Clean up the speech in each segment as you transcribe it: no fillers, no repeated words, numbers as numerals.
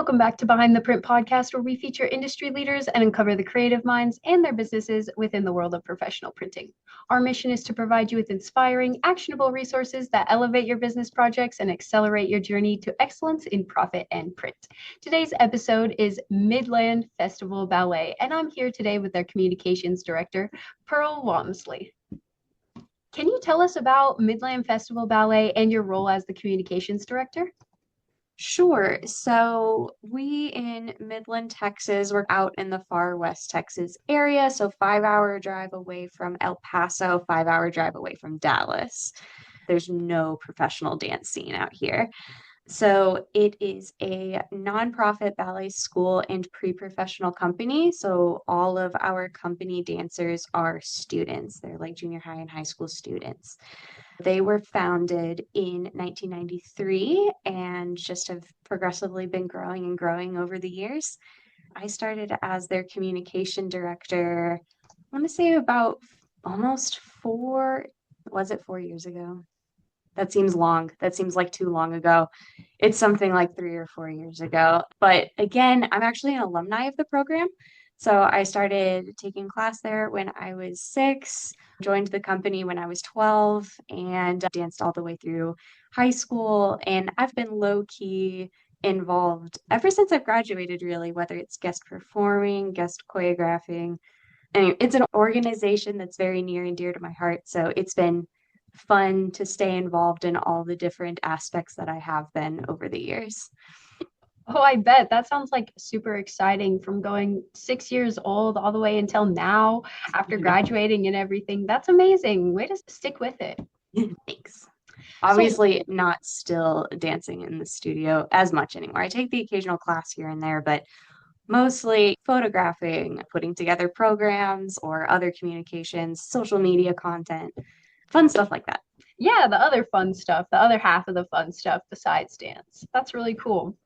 Welcome back to Behind the Print podcast, where we feature industry leaders and uncover the creative minds and their businesses within the world of professional printing. Our mission is to provide you with inspiring, actionable resources that elevate your business projects and accelerate your journey to excellence in profit and print. Today's episode is Midland Festival Ballet, and I'm here today with their communications director, Pearl Wamsley. Can you tell us about Midland Festival Ballet and your role as the communications director? Sure. So we in Midland, Texas, we're out in the far West Texas area. So 5 hour drive away from El Paso, 5 hour drive away from Dallas. There's no professional dance scene out here. So it is a nonprofit ballet school and pre-professional company. So all of our company dancers are students. They're like junior high and high school students. They were founded in 1993 and just have progressively been growing and growing over the years. I started as their communication director, I want to say about almost was it 4 years ago? That seems long. That seems like too long ago. It's something like 3 or 4 years ago. But again, I'm actually an alumni of the program. So I started taking class there when I was 6, joined the company when I was 12, and danced all the way through high school. And I've been low key involved ever since I've graduated, really, whether it's guest performing, guest choreographing. And it's an organization that's very near and dear to my heart. So it's been fun to stay involved in all the different aspects that I have been over the years. Oh, I bet. That sounds like super exciting from going 6 years old all the way until now after You know, graduating and everything. That's amazing. Way to stick with it. thanks. So, Obviously, not still dancing in the studio as much anymore. I take the occasional class here and there, but mostly photographing, putting together programs or other communications, social media content, fun stuff like that. yeah, the other fun stuff, the other half of the fun stuff besides dance. That's really cool.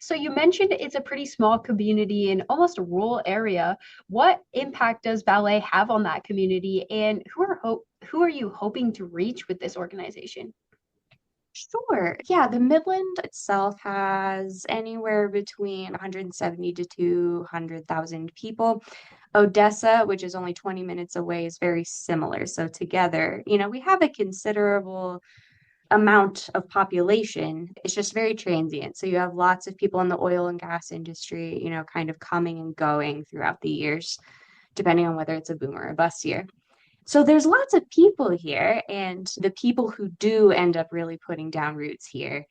So, you mentioned it's a pretty small community in almost a rural area. What impact does ballet have on that community, and who are you hoping to reach with this organization? Sure. Yeah, the Midland itself has anywhere between 170 to 200,000 people. Odessa, which is only 20 minutes away, is very similar. So together, we have a considerable amount of population. It's just very transient. So you have lots of people in the oil and gas industry, kind of coming and going throughout the years, depending on whether it's a boom or a bust year. So there's lots of people here, and the people who do end up really putting down roots here,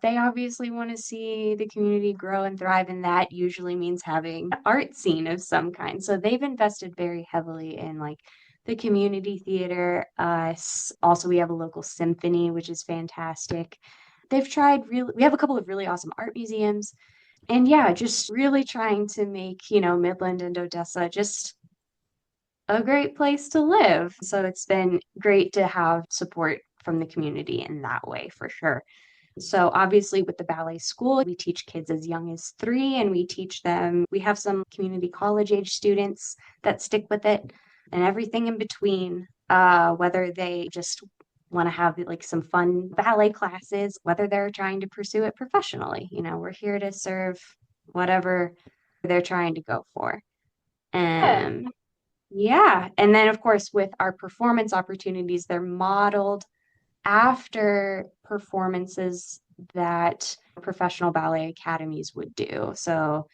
they obviously want to see the community grow and thrive, and that usually means having an art scene of some kind. So they've invested very heavily in like the community theater. Also, we have a local symphony, which is fantastic. We have a couple of really awesome art museums. And yeah, just really trying to make, Midland and Odessa just a great place to live. So it's been great to have support from the community in that way for sure. So obviously with the ballet school, we teach kids as young as 3 and we teach them, we have some community college age students that stick with it and everything in between, whether they just want to have like some fun ballet classes, whether they're trying to pursue it professionally. We're here to serve whatever they're trying to go for. Yeah. And yeah. And then, of course, with our performance opportunities, they're modeled after performances that professional ballet academies would do. So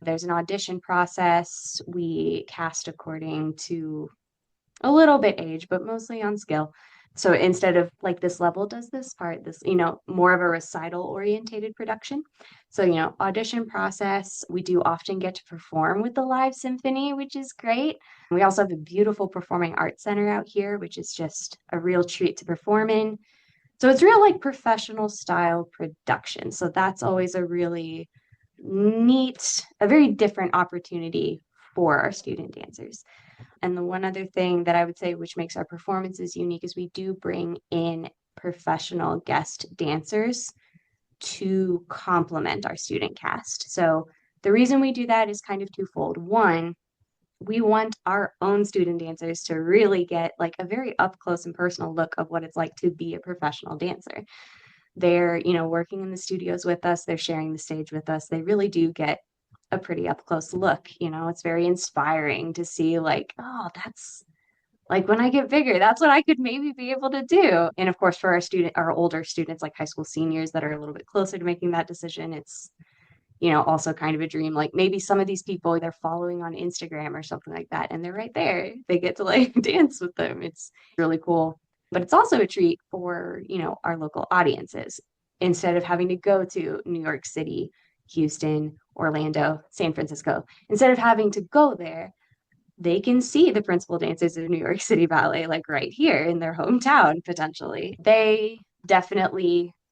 there's an audition process. We cast according to a little bit age, but mostly on skill. So instead of like this level does this part, this, more of a recital orientated production. So, audition process, we do often get to perform with the live symphony, which is great. We also have a beautiful performing arts center out here, which is just a real treat to perform in. So it's real like professional style production. So that's always a really neat, a very different opportunity for our student dancers. And the one other thing that I would say which makes our performances unique is we do bring in professional guest dancers to complement our student cast. So the reason we do that is kind of twofold. One, we want our own student dancers to really get like a very up close and personal look of what it's like to be a professional dancer. They're, working in the studios with us, they're sharing the stage with us. They really do get a pretty up close look. It's very inspiring to see, like, oh, that's like when I get bigger, that's what I could maybe be able to do. And of course, for our older students, like high school seniors that are a little bit closer to making that decision, it's, also kind of a dream. Like maybe some of these people they're following on Instagram or something like that, and they're right there. They get to like dance with them. It's really cool. But it's also a treat for, our local audiences. Instead of having to go to New York City, Houston, Orlando, San Francisco, instead of having to go there, they can see the principal dancers of New York City Ballet like right here in their hometown potentially.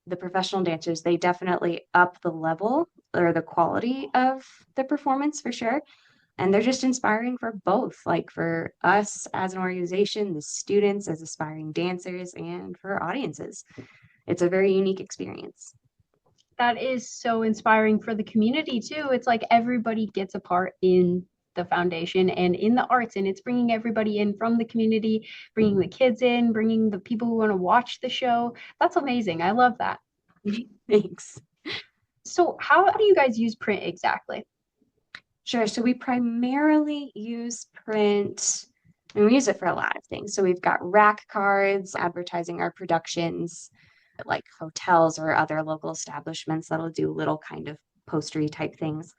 The professional dancers, they definitely up the level or the quality of the performance for sure. And they're just inspiring for both, like for us as an organization, the students as aspiring dancers, and for audiences. It's a very unique experience. That is so inspiring for the community too. It's like everybody gets a part in the foundation and in the arts, and it's bringing everybody in from the community, bringing the kids in, bringing the people who want to watch the show. That's amazing. I love that. Thanks. So, how do you guys use print exactly? Sure. So we primarily use print, and we use it for a lot of things. So we've got rack cards advertising our productions, like hotels or other local establishments that'll do little kind of postery type things,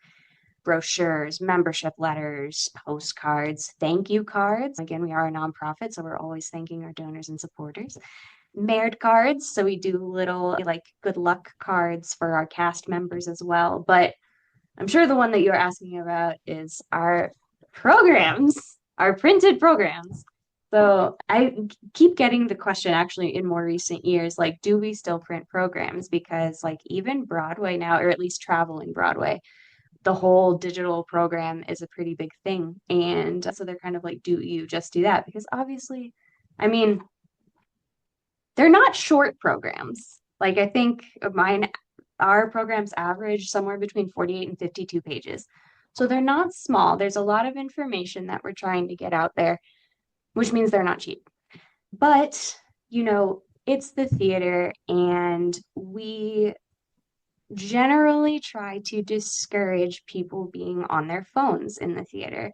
brochures, membership letters, postcards, thank you cards. Again, we are a nonprofit, so we're always thanking our donors and supporters. Merit cards. So we do little like good luck cards for our cast members as well. But I'm sure the one that you're asking about is our programs, our printed programs. So I keep getting the question actually in more recent years, like, do we still print programs? Because like even Broadway now, or at least traveling Broadway, the whole digital program is a pretty big thing. And so they're kind of like, do you just do that? Because obviously, I mean, they're not short programs. Like I think our programs average somewhere between 48 and 52 pages. So they're not small. There's a lot of information that we're trying to get out there, which means they're not cheap. But, it's the theater, and we generally try to discourage people being on their phones in the theater.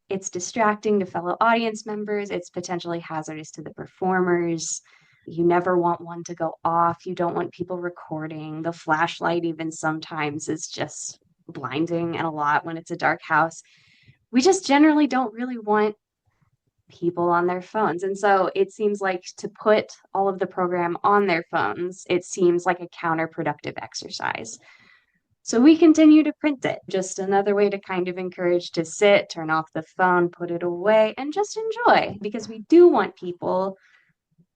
It's distracting to fellow audience members, it's potentially hazardous to the performers. You never want one to go off. You don't want people recording. The flashlight, even sometimes, is just blinding and a lot when it's a dark house. We just generally don't really want people on their phones. And so it seems like to put all of the program on their phones, it seems like a counterproductive exercise. So we continue to print it. Just another way to kind of encourage to sit, turn off the phone, put it away, and just enjoy, because we do want people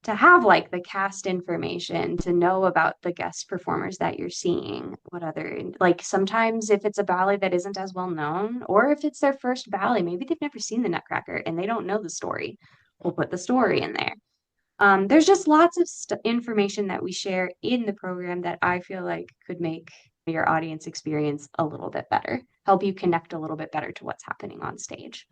to have like the cast information, to know about the guest performers that you're seeing, what other, like sometimes if it's a ballet that isn't as well known, or if it's their first ballet, maybe they've never seen the Nutcracker and they don't know the story, we'll put the story in there. There's just lots of information that we share in the program that I feel like could make your audience experience a little bit better, help you connect a little bit better to what's happening on stage.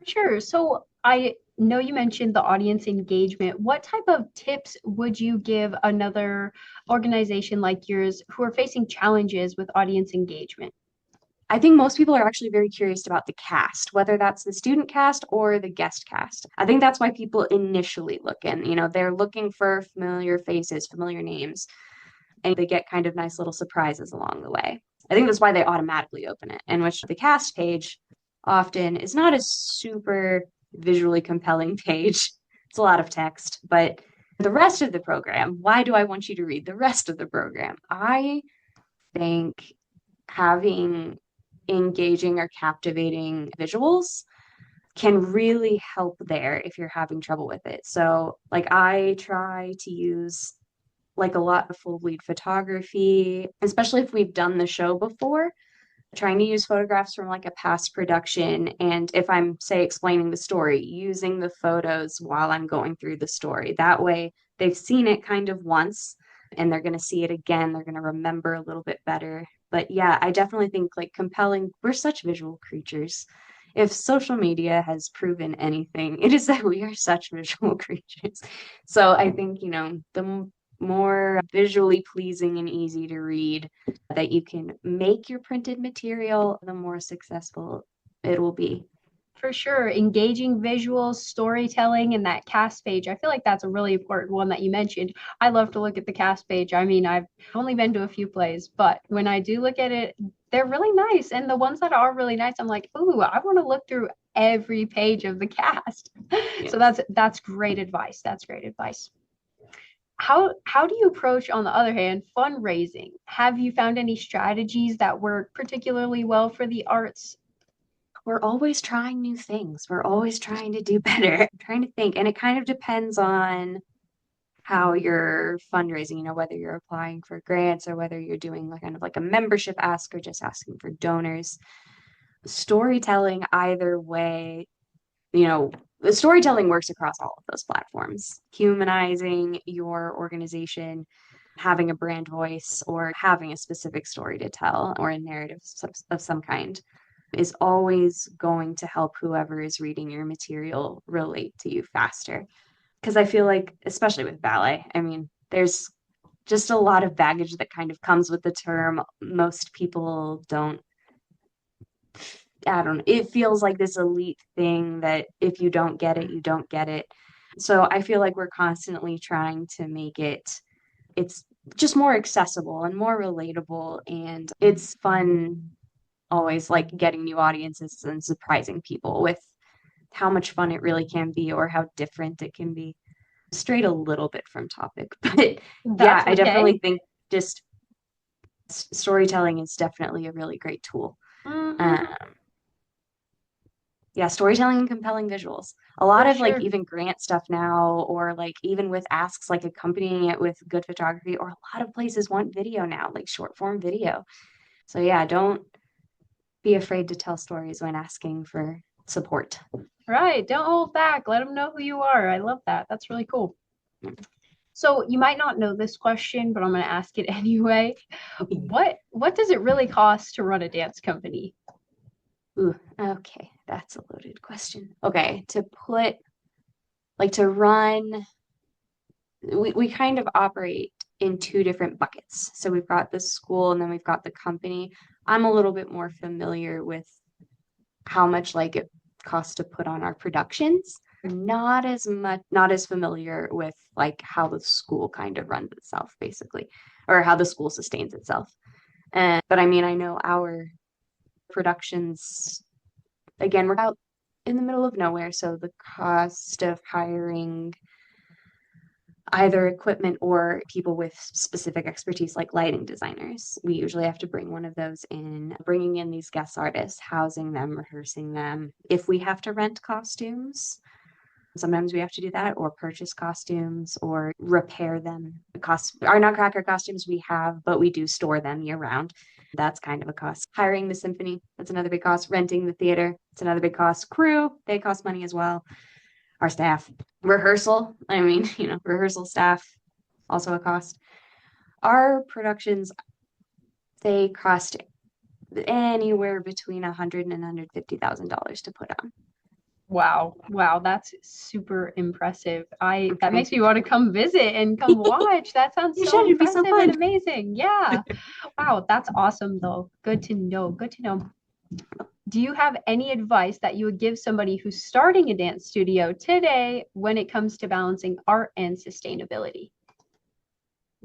Sure. So I know you mentioned the audience engagement. What type of tips would you give another organization like yours who are facing challenges with audience engagement? I think most people are actually very curious about the cast, whether that's the student cast or the guest cast. I think that's why people initially look in. They're looking for familiar faces, familiar names, and they get kind of nice little surprises along the way. I think that's why they automatically open it, and which the cast page often is not a super visually compelling page. It's a lot of text, but the rest of the program, why do I want you to read the rest of the program? I think having engaging or captivating visuals can really help there if you're having trouble with it. So, like, I try to use like a lot of full bleed photography, especially if we've done the show before, trying to use photographs from like a past production. And if I'm, say, explaining the story, using the photos while I'm going through the story. That way they've seen it kind of once and they're going to see it again. They're going to remember a little bit better. But yeah, I definitely think like compelling, we're such visual creatures. If social media has proven anything, it is that we are such visual creatures. So I think, the more visually pleasing and easy to read that you can make your printed material, the more successful it will be. For sure, engaging visuals, storytelling, and that cast page. I feel like that's a really important one that you mentioned. I love to look at the cast page. I mean, I've only been to a few plays, but when I do look at it, they're really nice. And the ones that are really nice, I'm like, ooh, I want to look through every page of the cast. So Yes. that's great advice. That's great advice. How do you approach, on the other hand, fundraising? Have you found any strategies that work particularly well for the arts? We're always trying new things. We're always trying to do better. I'm trying to think. And it kind of depends on how you're fundraising, whether you're applying for grants or whether you're doing like kind of like a membership ask or just asking for donors. Storytelling, either way, the storytelling works across all of those platforms. Humanizing your organization, having a brand voice, or having a specific story to tell or a narrative of some kind is always going to help whoever is reading your material relate to you faster. Because I feel like, especially with ballet, I mean, there's just a lot of baggage that kind of comes with the term. Most people don't, I don't know, it feels like this elite thing that if you don't get it, you don't get it. So I feel like we're constantly trying to make it's just more accessible and more relatable. And it's fun always like getting new audiences and surprising people with how much fun it really can be or how different it can be. Strayed a little bit from topic, but yeah, That's I definitely okay. think just storytelling is definitely a really great tool. Hmm. Um, yeah, storytelling and compelling visuals. A lot For of like sure. even grant stuff now, or like even with asks, like accompanying it with good photography, or a lot of places want video now, like short form video. So yeah, don't be afraid to tell stories when asking for support. Right. Don't hold back. Let them know who you are. I love that. That's really cool. So you might not know this question, but I'm going to ask it anyway. What does it really cost to run a dance company? Ooh, okay, that's a loaded question. Okay, to run, we kind of operate in two different buckets. So we've got the school and then we've got the company. I'm a little bit more familiar with how much like it costs to put on our productions. Not as familiar with like how the school kind of runs itself, basically, or how the school sustains itself. But I mean, I know our productions, again, we're out in the middle of nowhere, so the cost of hiring either equipment or people with specific expertise like lighting designers. We usually have to bring one of those in, bringing in these guest artists, housing them, rehearsing them. If we have to rent costumes, sometimes we have to do that or purchase costumes or repair them. Our Nutcracker costumes we have, but we do store them year round. That's kind of a cost. Hiring the symphony, that's another big cost. Renting the theater, it's another big cost. Crew, they cost money as well. Our staff, rehearsal, I mean, rehearsal staff, also a cost. Our productions, they cost anywhere between $100,000 and $150,000 to put on. Wow. Wow, that's super impressive. I I'm that trying makes to me want to come visit and come watch. That sounds You so should, it'd be so impressive and fun. amazing. Yeah. Wow, that's awesome though. Good to know. Good to know. Do you have any advice that you would give somebody who's starting a dance studio today when it comes to balancing art and sustainability?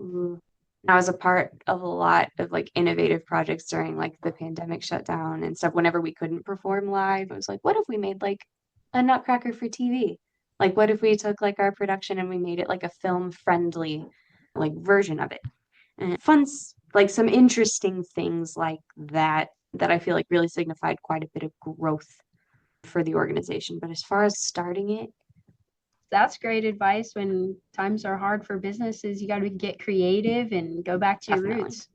Ooh. I was a part of a lot of like innovative projects during like the pandemic shutdown and stuff. Whenever we couldn't perform live, I was like, what if we made like a Nutcracker for TV? Like, what if we took like our production and we made it like a film friendly like version of it? And like some interesting things like that I feel like really signified quite a bit of growth for the organization. But as far as starting it, That's great advice. When times are hard for businesses, you got to get creative and go back to your definitely, roots.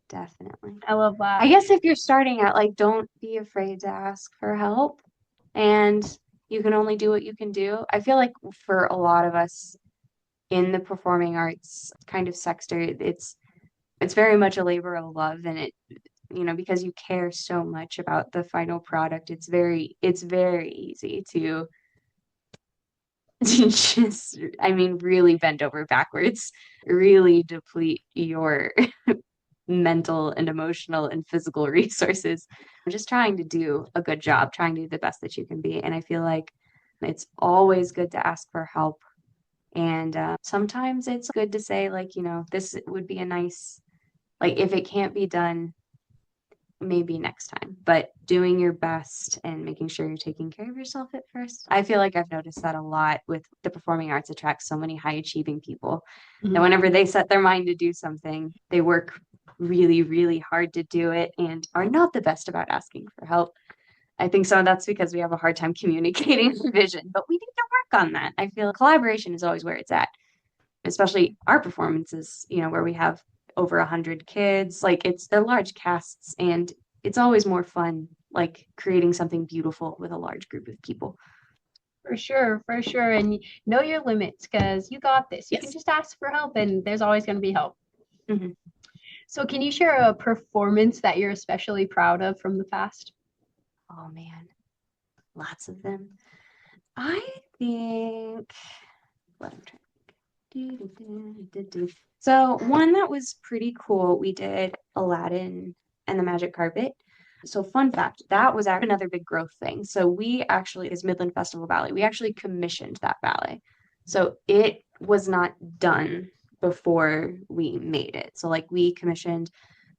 definitely. I love I that. guess if you're starting out, like, don't be afraid to ask for help. And you can only do what you can do. I feel like for a lot of us in the performing arts kind of sector, it's very much a labor of love, and because you care so much about the final product, it's very easy to just, I mean, really bend over backwards, really deplete your mental and emotional and physical resources. I'm just trying to do a good job, trying to do the best that you can be. And I feel like it's always good to ask for help. And sometimes it's good to say, like, this would be a nice, like, if it can't be done, maybe next time, but doing your best and making sure you're taking care of yourself at first. I feel like I've noticed that a lot with the performing arts attracts so many high achieving people that Mhm. whenever they set their mind to do something, they work really, really hard to do it and are not the best about asking for help. I think some of that's because we have a hard time communicating the vision, but we need to work on that. I feel collaboration is always where it's at, especially our performances, where we have over 100 kids. Like they're large casts, and it's always more fun, like creating something beautiful with a large group of people. For sure, for sure. And know your limits because you got this. You can Yes. just ask for help and there's always going to be help. Hmm. So, can you share a performance that you're especially proud of from the past? Oh man, lots of them. I think what I'm trying. So one that was pretty cool, we did Aladdin and the Magic Carpet. So fun fact, that was another big growth thing. So we actually, as Midland Festival Ballet, we actually commissioned that ballet. So it was not done before we made it. So like we commissioned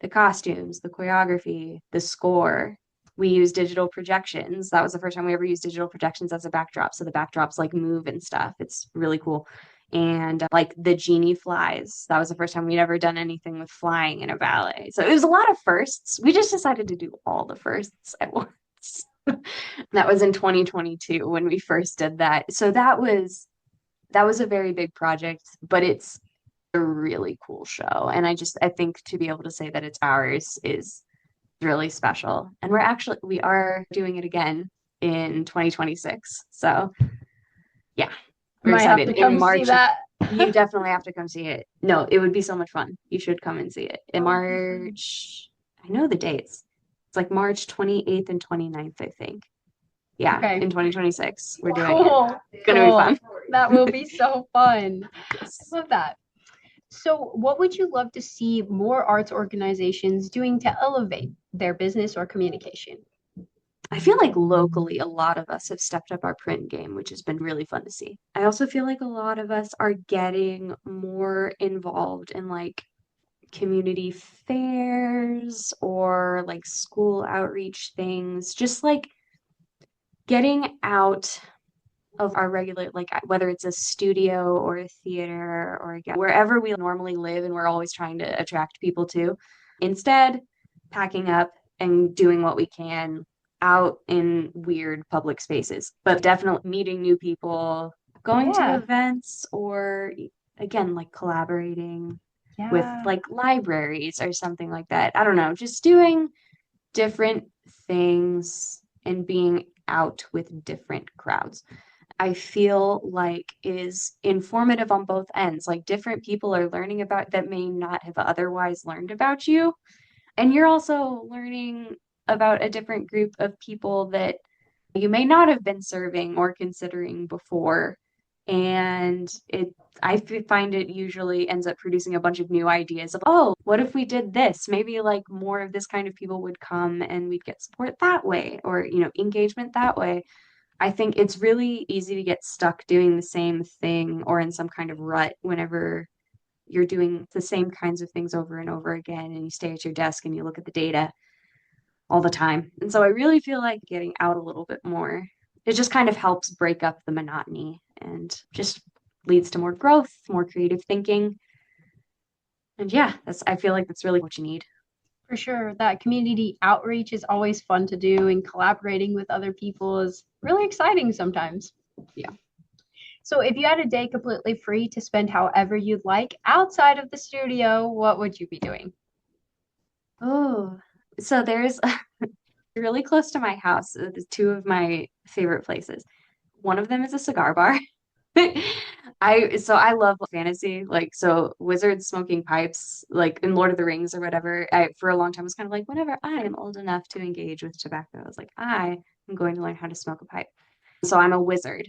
the costumes, the choreography, the score. We used digital projections. That was the first time we ever used digital projections as a backdrop. So the backdrops like move and stuff. It's really cool. And like the genie flies. That was the first time we'd ever done anything with flying in a ballet. So it was a lot of firsts. We just decided to do all the firsts at once. That was in 2022 when we first did that. So that was a very big project, but it's a really cool show. And I think to be able to say that it's ours is really special. And we are doing it again in 2026. So yeah, we're Might have excited. to In come see March, that. you definitely have to come see it. No, it would be so much fun. You should come and see it. In Oh, for sure. March, I know the dates. It's like March 28th and 29th, I think. Yeah, Okay. in 2026, we're doing it. Cool. It's gonna be Cool. fun. That will be so fun. I Yes. love that. So, what would you love to see more arts organizations doing to elevate their business or communication? I feel like locally, a lot of us have stepped up our print game, which has been really fun to see. I also feel like a lot of us are getting more involved in like community fairs or like school outreach things, just like getting out of our regular, like whether it's a studio or a theater or again, wherever we normally live and we're always trying to attract people to, instead, packing up and doing what we can out in weird public spaces, but definitely meeting new people, going to Yeah. events, or again, like collaborating with Yeah. like libraries or something like that. I don't know, just doing different things and being out with different crowds. I feel like is informative on both ends. Like different people are learning about that may not have otherwise learned about you. And you're also learning about a different group of people that you may not have been serving or considering before. And find it usually ends up producing a bunch of new ideas of, oh, what if we did this? Maybe like more of this kind of people would come and we'd get support that way or, engagement that way. I think it's really easy to get stuck doing the same thing or in some kind of rut whenever you're doing the same kinds of things over and over again and you stay at your desk and you look at the data all the time. And so I really feel like getting out a little bit more, it just kind of helps break up the monotony and just leads to more growth, more creative thinking. And yeah, I feel like that's really what you need. For sure. That community outreach is always fun to do, and collaborating with other people is really exciting sometimes. Yeah. So, if you had a day completely free to spend however you'd like outside of the studio, what would you be doing? Oh, so there's really close to my house, the two of my favorite places. One of them is a cigar bar. I love fantasy, like so wizards smoking pipes, like in Lord of the Rings or whatever. I for a long time was kind of like, whenever I am old enough to engage with tobacco, I was like, I am going to learn how to smoke a pipe. So I'm a wizard.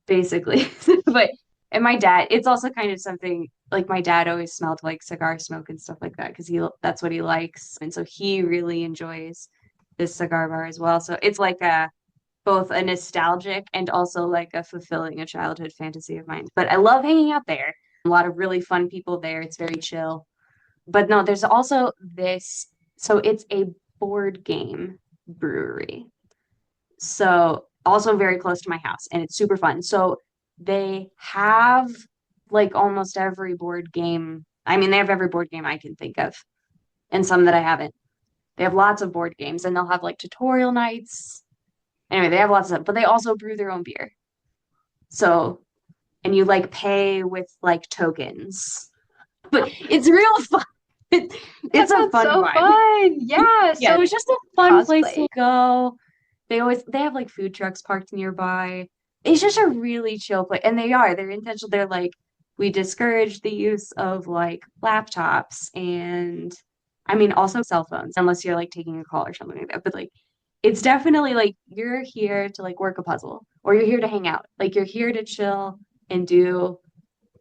basically. But and my dad, it's also kind of something like my dad always smelled like cigar smoke and stuff like that because he that's what he likes. And so he really enjoys this cigar bar as well. So it's like a both a nostalgic and also like a fulfilling a childhood fantasy of mine. But I love hanging out there. A lot of really fun people there. It's very chill. But no, there's also this, so it's a board game brewery. So also very close to my house and it's super fun. So they have like almost every board game. I mean, they have every board game I can think of and some that I haven't. They have lots of board games and they'll have like tutorial nights. Anyway, they have lots of stuff, but they also brew their own beer. So, and you like pay with like tokens, but it's real fun. It, That it's a sounds fun so vibe. fun. Yeah. Yeah, So it's just a fun place cosplay. to go. They have like food trucks parked nearby. It's just a really chill place. And they're intentional. They're like, we discourage the use of like laptops and I mean also cell phones, unless you're like taking a call or something like that. But like it's definitely like you're here to like work a puzzle or you're here to hang out. Like you're here to chill and do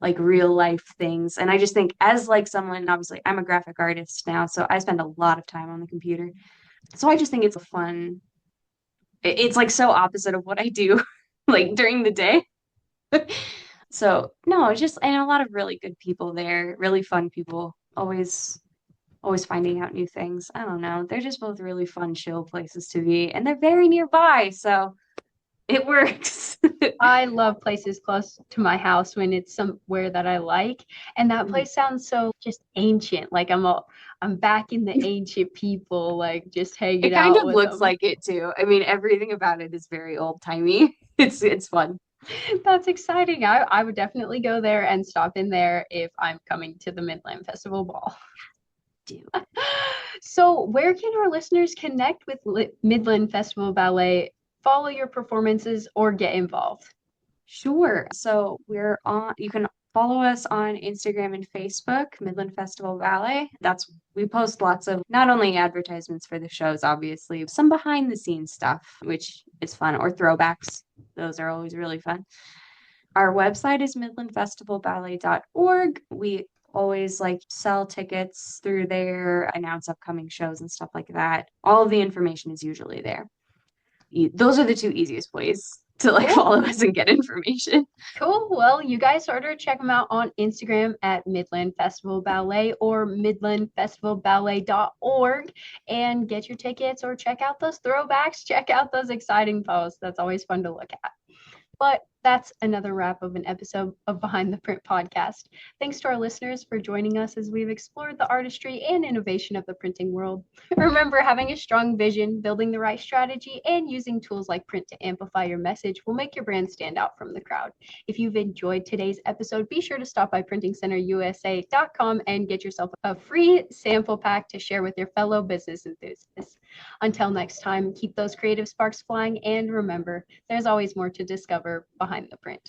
like real life things. And I just think as like someone, obviously I'm a graphic artist now, so I spend a lot of time on the computer. So I just think it's a fun, it's like so opposite of what I do like during the day. So no, it's just and a lot of really good people there, really fun people, always finding out new things. I don't know. They're just both really fun, chill places to be, and they're very nearby, so it works. I love places close to my house when it's somewhere that I like. And that place sounds so just ancient. Like I'm back in the ancient people, like just It hanging kind out of with looks them. like it too. I mean, everything about it is very old timey. It's fun. That's exciting. I would definitely go there and stop in there if I'm coming to the Midland Festival Ball. Do. So, where can our listeners connect with Midland Festival Ballet, follow your performances, or get involved? Sure. So you can follow us on Instagram and Facebook, Midland Festival Ballet. We post lots of not only advertisements for the shows, obviously, some behind the scenes stuff, which is fun, or throwbacks. Those are always really fun. Our website is midlandfestivalballet.org. We always like sell tickets through there, announce upcoming shows and stuff like that. All of the information is usually there. Those are the two easiest ways to like Cool. follow us and get information. Cool. Well, you guys sort of check them out on Instagram at Midland Festival Ballet or midlandfestivalballet.org and get your tickets or check out those throwbacks, check out those exciting posts. That's always fun to look at. But that's another wrap of an episode of Behind the Print podcast. Thanks to our listeners for joining us as we've explored the artistry and innovation of the printing world. Remember, having a strong vision, building the right strategy, and using tools like print to amplify your message will make your brand stand out from the crowd. If you've enjoyed today's episode, be sure to stop by printingcenterusa.com and get yourself a free sample pack to share with your fellow business enthusiasts. Until next time, keep those creative sparks flying and remember, there's always more to discover behind the print.